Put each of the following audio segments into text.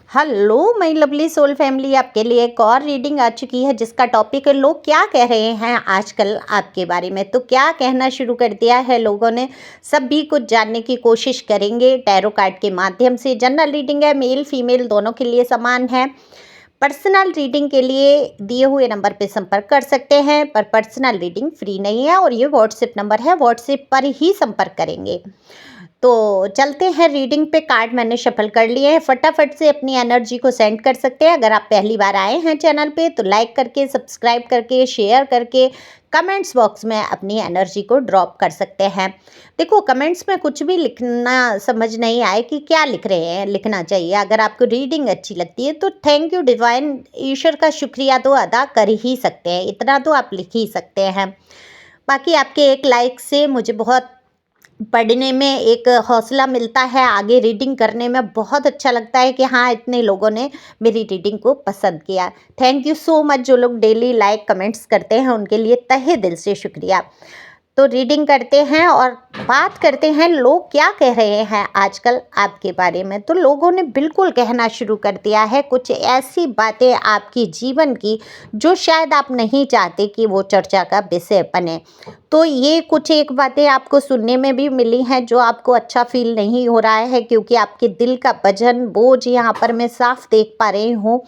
Hello my lovely soul family, आपके लिए एक और रीडिंग आ चुकी है जिसका टॉपिक है लोग क्या कह रहे हैं आजकल आपके बारे में। तो क्या कहना शुरू कर दिया है लोगों ने, सभी कुछ जानने की कोशिश करेंगे टैरो कार्ड के माध्यम से। जनरल रीडिंग है, मेल फीमेल दोनों के लिए समान है। पर्सनल रीडिंग के लिए दिए हुए नंबर पे संपर्क कर सकते हैं, पर पर्सनल रीडिंग फ्री नहीं है और ये व्हाट्सएप नंबर है, व्हाट्सएप पर ही संपर्क करेंगे। तो चलते हैं रीडिंग पे। कार्ड मैंने शफल कर लिए हैं, फटाफट से अपनी एनर्जी को सेंड कर सकते हैं। अगर आप पहली बार आए हैं चैनल पे तो लाइक करके, सब्सक्राइब करके, शेयर करके कमेंट्स बॉक्स में अपनी एनर्जी को ड्रॉप कर सकते हैं। देखो, कमेंट्स में कुछ भी लिखना समझ नहीं आए कि क्या लिख रहे हैं, लिखना चाहिए। अगर आपको रीडिंग अच्छी लगती है तो थैंक यू डिवाइन, ईश्वर का शुक्रिया तो अदा कर ही सकते हैं, इतना तो आप लिख ही सकते हैं। बाकी आपके एक लाइक से मुझे बहुत पढ़ने में एक हौसला मिलता है, आगे रीडिंग करने में बहुत अच्छा लगता है कि हाँ, इतने लोगों ने मेरी रीडिंग को पसंद किया। Thank you so much. जो लोग डेली लाइक कमेंट्स करते हैं उनके लिए तहे दिल से शुक्रिया। तो रीडिंग करते हैं और बात करते हैं लोग क्या कह रहे हैं आजकल आपके बारे में। तो लोगों ने बिल्कुल कहना शुरू कर दिया है कुछ ऐसी बातें आपकी जीवन की जो शायद आप नहीं चाहते कि वो चर्चा का विषय बने। तो ये कुछ एक बातें आपको सुनने में भी मिली हैं जो आपको अच्छा फील नहीं हो रहा है, क्योंकि आपके दिल का वजन, बोझ यहाँ पर मैं साफ देख पा रही हूँ।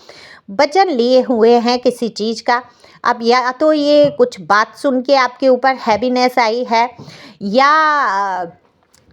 वजन लिए हुए हैं किसी चीज़ का। अब या तो ये कुछ बात सुन के आपके ऊपर हैवीनेस आई है, या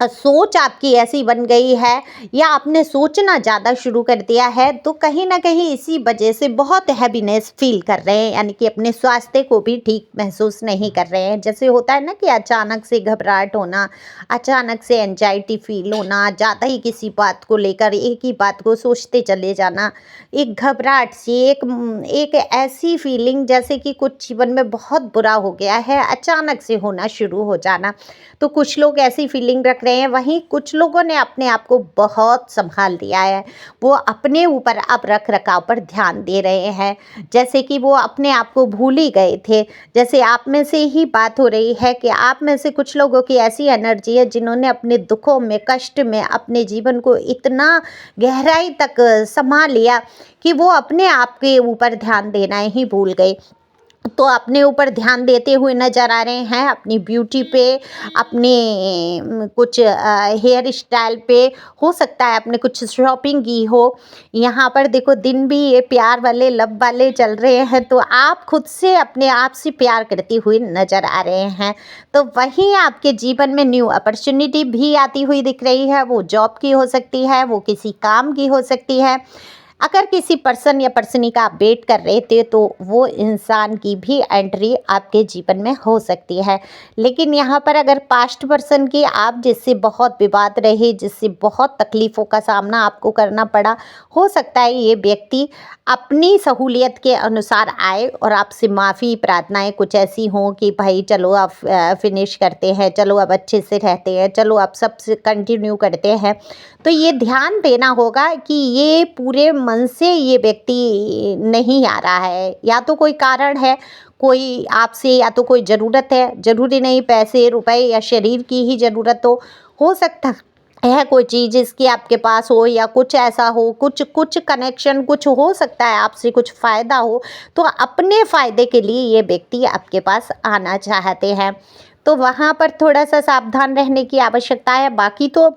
सोच आपकी ऐसी बन गई है, या आपने सोचना ज़्यादा शुरू कर दिया है। तो कहीं ना कहीं इसी वजह से बहुत हैवीनेस फील कर रहे हैं, यानी कि अपने स्वास्थ्य को भी ठीक महसूस नहीं कर रहे हैं। जैसे होता है ना कि अचानक से घबराहट होना, अचानक से एंजाइटी फील होना, ज़्यादा ही किसी बात को लेकर एक ही बात को सोचते चले जाना, एक घबराहट सी, एक ऐसी फीलिंग जैसे कि कुछ जीवन में बहुत बुरा हो गया है, अचानक से होना शुरू हो जाना। तो कुछ लोग ऐसी फीलिंग रख रहे हैं, वहीं कुछ लोगों ने अपने आप को बहुत संभाल लिया है। वो अपने ऊपर अब रख रखाव पर ध्यान दे रहे हैं, जैसे कि वो अपने आप को भूल ही गए थे। जैसे आप में से ही बात हो रही है कि आप में से कुछ लोगों की ऐसी एनर्जी है जिन्होंने अपने दुखों में, कष्ट में अपने जीवन को इतना गहराई तक संभाल लिया कि वो अपने आप के ऊपर ध्यान देना ही भूल गए। तो अपने ऊपर ध्यान देते हुए नज़र आ रहे हैं, अपनी ब्यूटी पे, अपने कुछ हेयर स्टाइल पे, हो सकता है अपने कुछ शॉपिंग की हो। यहाँ पर देखो, दिन भी ये प्यार वाले, लव वाले चल रहे हैं। तो आप खुद से, अपने आप से प्यार करती हुई नज़र आ रहे हैं। तो वहीं आपके जीवन में न्यू अपॉर्चुनिटी भी आती हुई दिख रही है। वो जॉब की हो सकती है, वो किसी काम की हो सकती है। अगर किसी पर्सन या पर्सनी का आप वेट कर रहे थे तो वो इंसान की भी एंट्री आपके जीवन में हो सकती है। लेकिन यहाँ पर अगर पास्ट पर्सन की, आप जिससे बहुत विवाद रहे, जिससे बहुत तकलीफ़ों का सामना आपको करना पड़ा, हो सकता है ये व्यक्ति अपनी सहूलियत के अनुसार आए और आपसे माफ़ी प्रार्थनाएं कुछ ऐसी हों कि भाई चलो अब फिनिश करते हैं, चलो अब अच्छे से रहते हैं, चलो अब सब कंटिन्यू करते हैं। तो ये ध्यान देना होगा कि ये पूरे मन से ये व्यक्ति नहीं आ रहा है। या तो कोई कारण है, कोई आपसे, या तो कोई ज़रूरत है। ज़रूरी नहीं पैसे, रुपए या शरीर की ही ज़रूरत हो सकता है कोई चीज़ इसकी आपके पास हो, या कुछ ऐसा हो, कुछ कनेक्शन कुछ हो सकता है, आपसे कुछ फ़ायदा हो। तो अपने फ़ायदे के लिए ये व्यक्ति आपके पास आना चाहते हैं। तो वहाँ पर थोड़ा सा सावधान रहने की आवश्यकता है। बाकी तो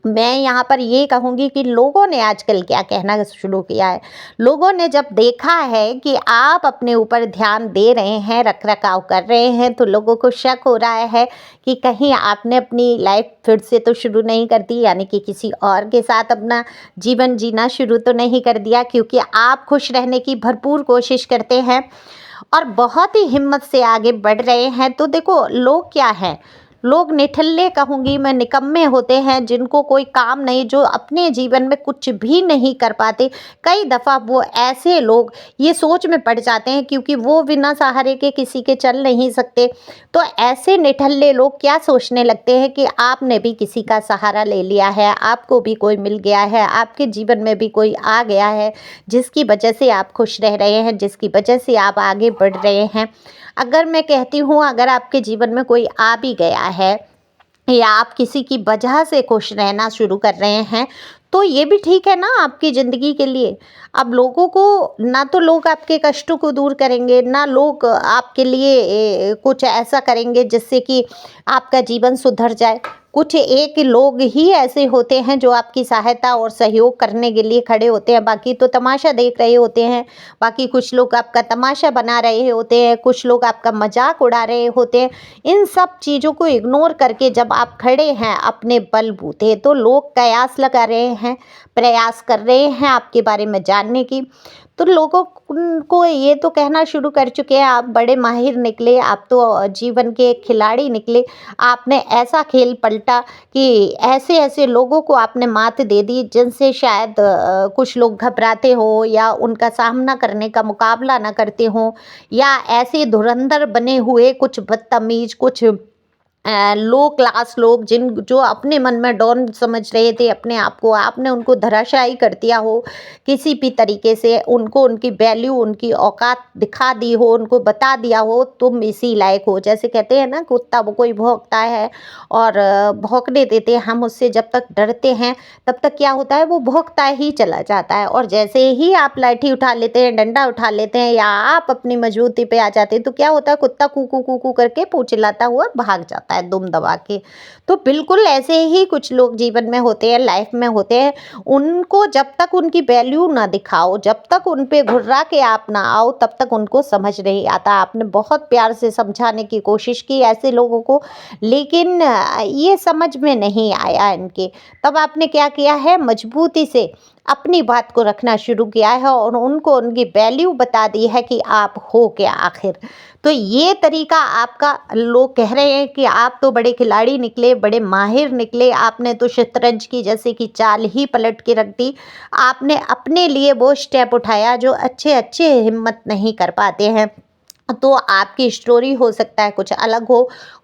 मैं यहाँ पर ये कहूँगी कि लोगों ने आजकल क्या कहना शुरू किया है। लोगों ने जब देखा है कि आप अपने ऊपर ध्यान दे रहे हैं, रख रखाव कर रहे हैं, तो लोगों को शक हो रहा है कि कहीं आपने अपनी लाइफ फिर से तो शुरू नहीं कर दी, यानी कि किसी और के साथ अपना जीवन जीना शुरू तो नहीं कर दिया। क्योंकि आप खुश रहने की भरपूर कोशिश करते हैं और बहुत ही हिम्मत से आगे बढ़ रहे हैं। तो देखो, लोग क्या हैं, लोग निठल्ले कहूँगी मैं, निकम्मे होते हैं जिनको कोई काम नहीं, जो अपने जीवन में कुछ भी नहीं कर पाते। कई दफ़ा वो ऐसे लोग ये सोच में पड़ जाते हैं क्योंकि वो बिना सहारे के किसी के चल नहीं सकते। तो ऐसे निठल्ले लोग क्या सोचने लगते हैं कि आपने भी किसी का सहारा ले लिया है, आपको भी कोई मिल गया है, आपके जीवन में भी कोई आ गया है जिसकी वजह से आप खुश रह रहे हैं, जिसकी वजह से आप आगे बढ़ रहे हैं। अगर मैं कहती हूँ, अगर आपके जीवन में कोई आ भी गया है या आप किसी की वजह से खुश रहना शुरू कर रहे हैं, तो ये भी ठीक है ना आपकी ज़िंदगी के लिए। अब लोगों को ना तो लोग आपके कष्टों को दूर करेंगे, ना लोग आपके लिए कुछ ऐसा करेंगे जिससे कि आपका जीवन सुधर जाए। कुछ एक लोग ही ऐसे होते हैं जो आपकी सहायता और सहयोग करने के लिए खड़े होते हैं, बाकी तो तमाशा देख रहे होते हैं। बाकी कुछ लोग आपका तमाशा बना रहे होते हैं, कुछ लोग आपका मज़ाक उड़ा रहे होते हैं। इन सब चीज़ों को इग्नोर करके जब आप खड़े हैं अपने बलबूते, तो लोग कयास लगा रहे हैं, प्रयास कर रहे हैं आपके बारे में जानने की। तो लोगों को ये तो कहना शुरू कर चुके हैं, आप बड़े माहिर निकले, आप तो जीवन के एक खिलाड़ी निकले। आपने ऐसा खेल पलटा कि ऐसे-ऐसे लोगों को आपने मात दे दी जिनसे शायद कुछ लोग घबराते हों या उनका सामना करने का मुकाबला ना करते हों, या ऐसे धुरंधर बने हुए कुछ बदतमीज़, कुछ लो क्लास लोग जो अपने मन में डॉन समझ रहे थे अपने आप को, आपने उनको धराशायी कर दिया हो, किसी भी तरीके से उनको उनकी वैल्यू, उनकी औकात दिखा दी हो, उनको बता दिया हो तुम इसी लायक हो। जैसे कहते हैं ना, कुत्ता वो कोई भौंकता है और भौंकने देते हैं हम उससे, जब तक डरते हैं तब तक क्या होता है, वो भौंकता ही चला जाता है। और जैसे ही आप लाठी उठा लेते हैं, डंडा उठा लेते हैं, या आप अपनी मजबूती पे आ जाते हैं, तो क्या होता है, कुत्ता कू कू कू करके पूंछ चिल्लाता हुआ भाग जाता है दुम दबा के। तो बिल्कुल ऐसे ही कुछ लोग जीवन में होते हैं, लाइफ में होते हैं। उनको जब तक उनकी वैल्यू ना दिखाओ, जब तक उन पे घुर्रा के आप ना आओ, तब तक उनको समझ नहीं आता। आपने बहुत प्यार से समझाने की कोशिश की ऐसे लोगों को, लेकिन ये समझ में नहीं आया इनके। तब आपने क्या किया है, मजबूती से अपनी बात को रखना शुरू किया है और उनको उनकी वैल्यू बता दी है कि आप हो क्या आखिर। तो ये तरीका आपका, लोग कह रहे हैं कि आप तो बड़े खिलाड़ी निकले, बड़े माहिर निकले, आपने तो शतरंज की जैसे कि चाल ही पलट के रख दी। आपने अपने लिए वो स्टेप उठाया जो अच्छे अच्छे हिम्मत नहीं कर पाते हैं। तो आपकी स्टोरी हो सकता है कुछ अलग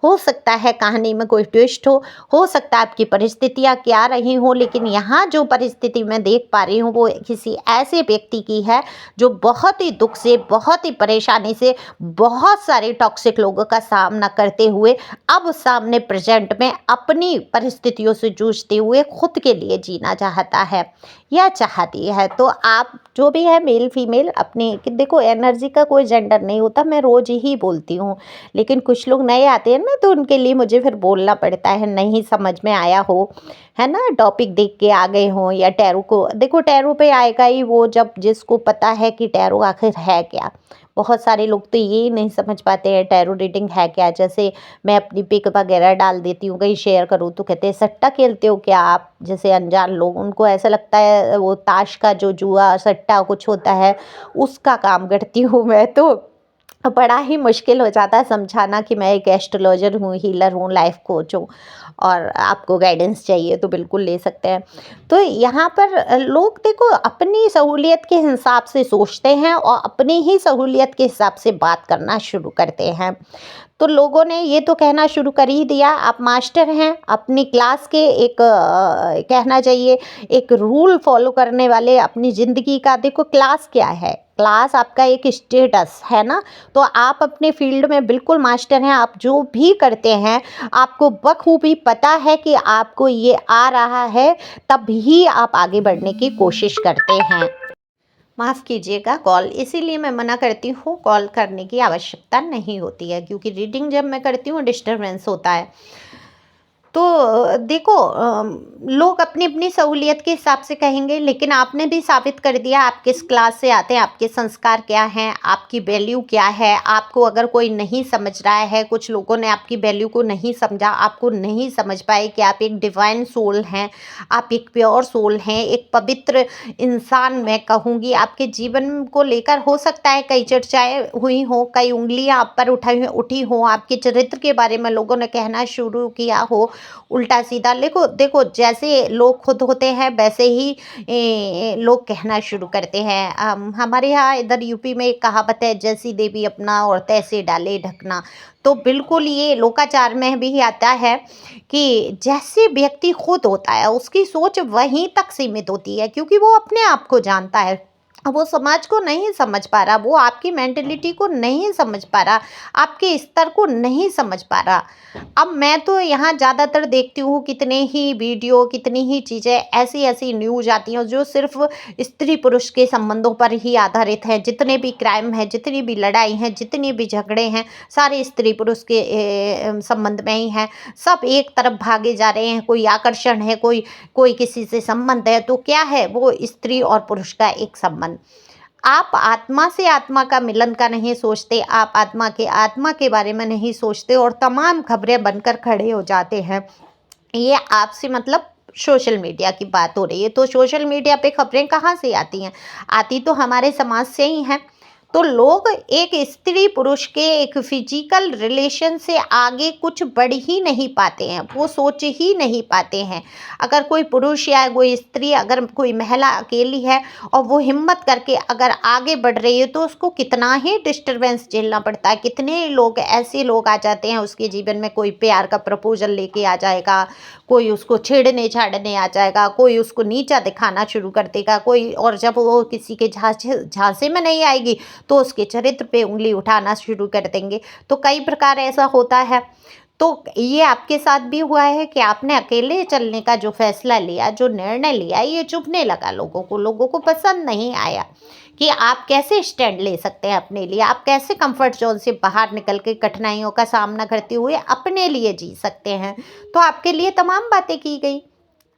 हो सकता है कहानी में कोई ट्विस्ट हो सकता है आपकी परिस्थितियाँ क्या रही हों, लेकिन यहाँ जो परिस्थिति मैं देख पा रही हूँ वो किसी ऐसे व्यक्ति की है जो बहुत ही दुख से, बहुत ही परेशानी से, बहुत सारे टॉक्सिक लोगों का सामना करते हुए अब सामने प्रेजेंट में अपनी परिस्थितियों से जूझते हुए खुद के लिए जीना चाहता है या चाहती है। तो आप जो भी है, मेल फीमेल, अपनी कि देखो, एनर्जी का कोई जेंडर नहीं होता, मैं रोज ही बोलती हूँ। लेकिन कुछ लोग नए आते हैं ना, तो उनके लिए मुझे फिर बोलना पड़ता है, नहीं समझ में आया हो, है ना, टॉपिक देख के आ गए हों, या टैरो को देखो, टैरो पे आएगा ही वो जब जिसको पता है कि टैरो आखिर है क्या। बहुत सारे लोग तो ये नहीं समझ पाते हैं टैरो रीडिंग है क्या। जैसे मैं अपनी पिक वगैरह डाल देती हूँ, कहीं शेयर करूँ, तो कहते हैं सट्टा खेलते हो क्या आप, जैसे अनजान लोग, उनको ऐसा लगता है वो ताश का जो जुआ सट्टा कुछ होता है उसका काम करती हूँ मैं। तो बड़ा ही मुश्किल हो जाता है समझाना कि मैं एक एस्ट्रोलॉजर हूँ, हीलर हूँ, लाइफ कोच हूँ, और आपको गाइडेंस चाहिए तो बिल्कुल ले सकते हैं। तो यहाँ पर लोग देखो अपनी सहूलियत के हिसाब से सोचते हैं और अपनी ही सहूलियत के हिसाब से बात करना शुरू करते हैं। तो लोगों ने ये तो कहना शुरू कर ही दिया, आप मास्टर हैं अपनी क्लास के, एक कहना चाहिए एक रूल फॉलो करने वाले अपनी ज़िंदगी का। देखो, क्लास क्या है, क्लास आपका एक स्टेटस है ना। तो आप अपने फील्ड में बिल्कुल मास्टर हैं, आप जो भी करते हैं आपको बखूबी पता है कि आपको ये आ रहा है, तब ही आप आगे बढ़ने की कोशिश करते हैं। माफ़ कीजिएगा, कॉल इसीलिए मैं मना करती हूँ, कॉल करने की आवश्यकता नहीं होती है, क्योंकि रीडिंग जब मैं करती हूँ डिस्टरबेंस होता है। तो देखो, लोग अपनी अपनी सहूलियत के हिसाब से कहेंगे, लेकिन आपने भी साबित कर दिया आप किस क्लास से आते हैं, आपके संस्कार क्या हैं, आपकी वैल्यू क्या है। आपको अगर कोई नहीं समझ रहा है, कुछ लोगों ने आपकी वैल्यू को नहीं समझा, आपको नहीं समझ पाए कि आप एक डिवाइन सोल हैं, आप एक प्योर सोल हैं, एक पवित्र इंसान मैं कहूँगी। आपके जीवन को लेकर हो सकता है कई चर्चाएँ हुई हों, कई उँगलियाँ आप पर उठी हों, आपके चरित्र के बारे में लोगों ने कहना शुरू किया हो उल्टा सीधा। देखो देखो, जैसे लोग खुद होते हैं वैसे ही लोग कहना शुरू करते हैं। हमारे यहाँ इधर यूपी में एक कहावत है, जैसी देवी अपना और तैसे डाले ढकना। तो बिल्कुल ये लोकाचार में भी आता है कि जैसे व्यक्ति खुद होता है उसकी सोच वहीं तक सीमित होती है, क्योंकि वो अपने आप को जानता है। वो समाज को नहीं समझ पा रहा, वो आपकी मेंटेलिटी को नहीं समझ पा रहा, आपके स्तर को नहीं समझ पा रहा। अब मैं तो यहाँ ज़्यादातर देखती हूँ कितने ही वीडियो, कितनी ही चीज़ें ऐसी-ऐसी न्यूज़ आती हैं जो सिर्फ़ स्त्री-पुरुष के संबंधों पर ही आधारित हैं। जितने भी क्राइम हैं, जितनी भी लड़ाई हैं, जितने भी झगड़े हैं, सारे स्त्री-पुरुष के संबंध में ही हैं। सब एक तरफ भागे जा रहे हैं, कोई आकर्षण है, कोई कोई किसी से संबंध है, तो क्या है वो स्त्री और पुरुष का एक संबंध। आप आत्मा से आत्मा का मिलन का नहीं सोचते, आप आत्मा के बारे में नहीं सोचते और तमाम खबरें बनकर खड़े हो जाते हैं। ये आपसे मतलब सोशल मीडिया की बात हो रही है, तो सोशल मीडिया पे खबरें कहाँ से आती हैं? आती तो हमारे समाज से ही हैं। तो लोग एक स्त्री पुरुष के एक फिजिकल रिलेशन से आगे कुछ बढ़ ही नहीं पाते हैं, वो सोच ही नहीं पाते हैं। अगर कोई पुरुष या कोई स्त्री, अगर कोई महिला अकेली है और वो हिम्मत करके अगर आगे बढ़ रही है, तो उसको कितना ही डिस्टरबेंस झेलना पड़ता है। कितने लोग ऐसे लोग आ जाते हैं उसके जीवन में, कोई प्यार का प्रपोजल लेके आ जाएगा, कोई उसको छेड़ने छाड़ने आ जाएगा, कोई उसको नीचा दिखाना शुरू कर देगा, कोई, और जब वो किसी के झांसे में नहीं आएगी तो उसके चरित्र पे उंगली उठाना शुरू कर देंगे। तो कई प्रकार ऐसा होता है। तो ये आपके साथ भी हुआ है कि आपने अकेले चलने का जो फैसला लिया, जो निर्णय लिया, ये चुभने लगा लोगों को पसंद नहीं आया कि आप कैसे स्टैंड ले सकते हैं अपने लिए, आप कैसे कंफर्ट जोन से बाहर निकल के कठिनाइयों का सामना करते हुए अपने लिए जी सकते हैं। तो आपके लिए तमाम बातें की गई,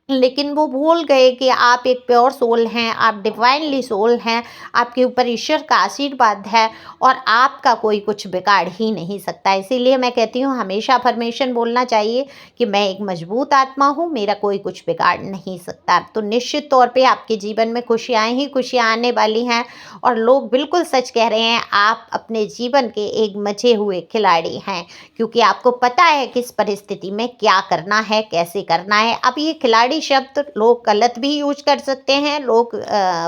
लेकिन वो भूल गए कि आप एक प्योर सोल हैं, आप डिवाइनली सोल हैं, आपके ऊपर ईश्वर का आशीर्वाद है और आपका कोई कुछ बिगाड़ ही नहीं सकता। इसीलिए मैं कहती हूँ हमेशा अफर्मेशन बोलना चाहिए कि मैं एक मजबूत आत्मा हूँ, मेरा कोई कुछ बिगाड़ नहीं सकता। तो निश्चित तौर पे आपके जीवन में खुशियाँ ही खुशियाँ आने वाली हैं और लोग बिल्कुल सच कह रहे हैं, आप अपने जीवन के एक मचे हुए खिलाड़ी हैं, क्योंकि आपको पता है किस परिस्थिति में क्या करना है, कैसे करना है। अब ये खिलाड़ी शब्द लोग गलत भी यूज कर सकते हैं, लोग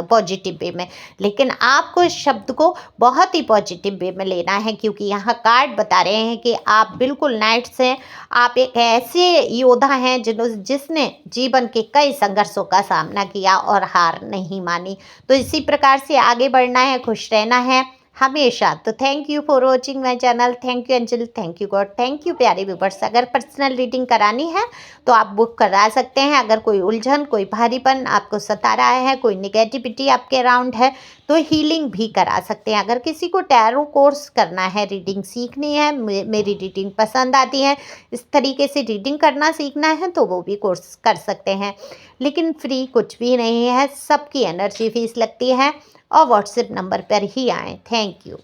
पॉजिटिव वे में, लेकिन आपको इस शब्द को बहुत ही पॉजिटिव वे में लेना है, क्योंकि यहाँ कार्ड बता रहे हैं कि आप बिल्कुल नाइट्स हैं, आप एक ऐसे योद्धा हैं जिसने जीवन के कई संघर्षों का सामना किया और हार नहीं मानी। तो इसी प्रकार से आगे बढ़ना है, खुश रहना है हमेशा। तो thank you for watching my channel. Thank you angel, thank you God, thank you प्यारे व्यूवर्स। अगर पर्सनल रीडिंग करानी है तो आप बुक करा सकते हैं। अगर कोई उलझन, कोई भारीपन आपको सता रहा है, कोई निगेटिविटी आपके अराउंड है, तो हीलिंग भी करा सकते हैं। अगर किसी को टैरो कोर्स करना है, रीडिंग सीखनी है, मेरी रीडिंग पसंद आती है, इस तरीके से रीडिंग करना सीखना है, तो वो भी कोर्स कर सकते हैं। लेकिन फ्री कुछ भी नहीं है, सबकी एनर्जी फीस लगती है और व्हाट्सएप नंबर पर ही आएँ। Thank you.